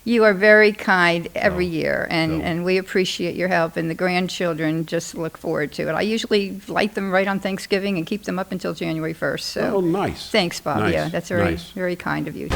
You are very kind every year, and we appreciate your help, and the grandchildren just look forward to it. I usually light them right on Thanksgiving and keep them up until January 1st. So nice. Thanks, Bob. Nice. Yeah, that's very kind of you.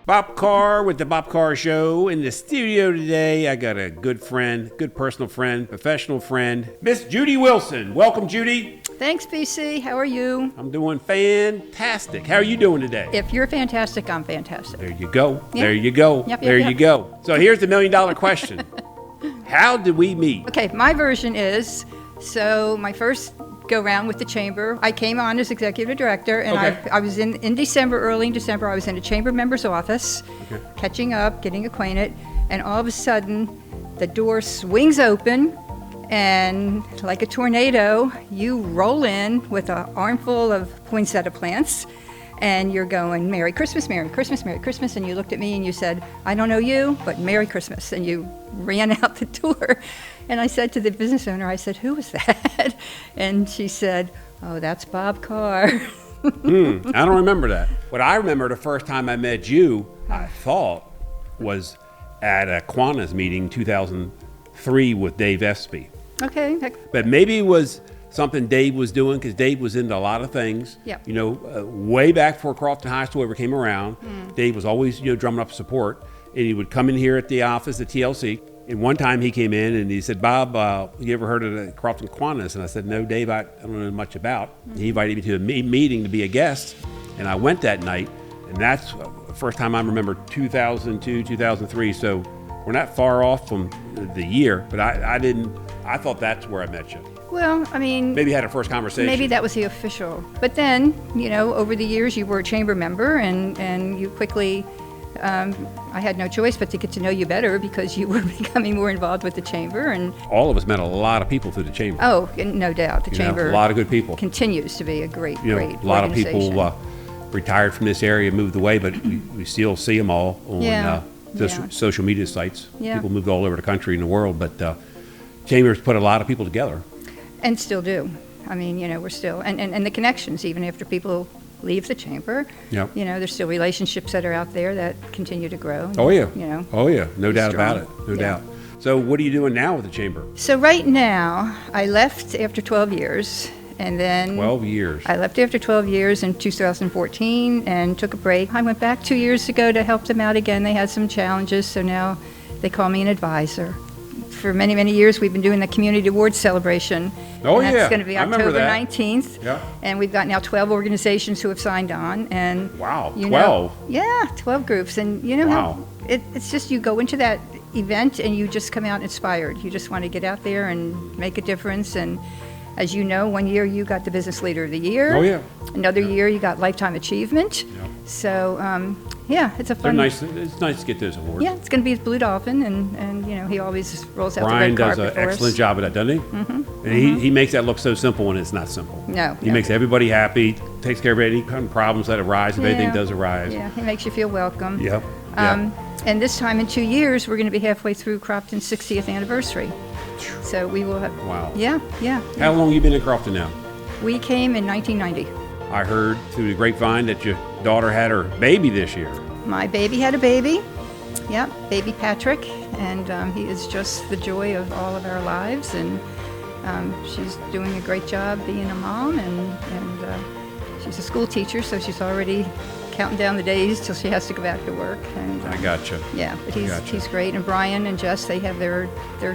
Bob Carr with the Bob Carr Show. In the studio today, I got a good friend, good personal friend, professional friend, Miss Judy Wilson. Welcome, Judy. Thanks, BC. How are you? I'm doing fantastic. How are you doing today? If you're fantastic, I'm fantastic. There you go. Yep. There you go. Yep, there yep. you go. So here's the $1 million question. How did we meet? Okay, my version is, so my first go round with the chamber, I came on as executive director, and I was in December, early in December, I was in a chamber member's office, catching up, getting acquainted, and all of a sudden, the door swings open, and like a tornado, you roll in with an armful of poinsettia plants, and you're going, Merry Christmas, Merry Christmas, Merry Christmas, and you looked at me and you said, I don't know you, but Merry Christmas, and you ran out the door. And I said to the business owner, I said, who was that? And she said, oh, that's Bob Carr. I don't remember that. What I remember the first time I met you, I thought, was at a Kiwanis meeting 2003 with Dave Espy. Okay. But maybe it was something Dave was doing, because Dave was into a lot of things. Yep. You know, way back before Crofton High School ever came around, Dave was always, drumming up support. And he would come in here at the office at TLC. And one time he came in and he said, Bob, you ever heard of the Crofton Kiwanis? And I said, no, Dave, I don't know much about. He invited me to a meeting to be a guest. And I went that night. And that's the first time I remember 2002, 2003. So we're not far off from the year. But I thought that's where I met you. Well, I mean, maybe had a first conversation. Maybe that was the official. But then, over the years, you were a chamber member, and you quickly, I had no choice but to get to know you better because you were becoming more involved with the chamber. And all of us met a lot of people through the chamber. Oh, no doubt. The chamber, a lot of good people. Continues to be a great a lot of people retired from this area, moved away, but we still see them all on social media sites. Yeah. People moved all over the country and the world, but chambers put a lot of people together. And still do. I mean, we're still, and the connections, even after people leave the chamber, there's still relationships that are out there that continue to grow. Oh, yeah. No doubt about it. No doubt. So what are you doing now with the chamber? So right now, I left after 12 years. And then 12 years. I left after 12 years in 2014 and took a break. I went back 2 years ago to help them out again. They had some challenges, so now they call me an advisor. For many, many years, we've been doing the Community Awards celebration. Oh, and that's going to be October 19th. Yeah. And we've got now 12 organizations who have signed on. And wow, 12? 12 groups. And how it's just you go into that event and you just come out inspired. You just want to get out there and make a difference. And as you know, one year you got the Business Leader of the Year. Oh, yeah. Another year you got Lifetime Achievement. Yeah. So, it's a fun. It's nice to get those awards. Yeah, it's going to be Blue Dolphin, and he always rolls out Brian the red carpet for us. does an excellent job of that, doesn't he? Mm-hmm. And he makes that look so simple when it's not simple. No. He makes everybody happy, takes care of any kind of problems that arise, if anything does arise. Yeah, he makes you feel welcome. Yep. And this time in 2 years, we're going to be halfway through Crofton's 60th anniversary. So we will have. Wow. Yeah. How long have you been in Crofton now? We came in 1990. I heard through the grapevine that your daughter had her baby this year. My baby had a baby. Yeah, baby Patrick, and he is just the joy of all of our lives. And she's doing a great job being a mom, and she's a school teacher, so she's already counting down the days till she has to go back to work. And I gotcha. Yeah, but he's great. And Brian and Jess, they have their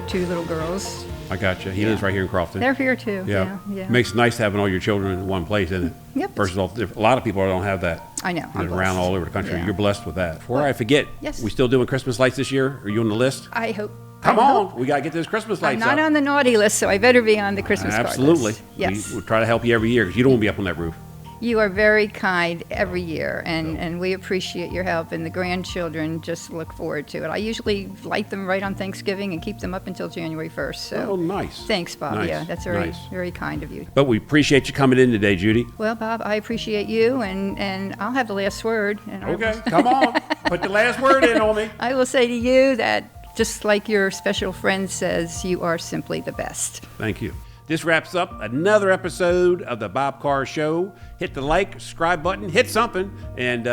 2 little girls. I gotcha. He lives right here in Crofton. They're here too. Yeah. Makes it nice having all your children in one place, isn't it? Yep. Versus a lot of people don't have that. I know. I'm around all over the country. Yeah. You're blessed with that. Before I forget, yes. We still doing Christmas lights this year? Are you on the list? I hope. Come on. We got to get those Christmas lights I'm not on the naughty list, so I better be on the Christmas card list. Absolutely. Yes. We'll try to help you every year because you don't want to be up on that roof. You are very kind every year, and we appreciate your help, and the grandchildren just look forward to it. I usually light them right on Thanksgiving and keep them up until January 1st. So. Oh, nice. Thanks, Bob. Nice. Yeah, that's very kind of you. But we appreciate you coming in today, Judy. Well, Bob, I appreciate you, and I'll have the last word. And okay, come on. Put the last word in on me. I will say to you that just like your special friend says, you are simply the best. Thank you. This wraps up another episode of the Bob Carr Show. Hit the like, subscribe button, hit something, and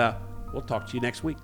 we'll talk to you next week.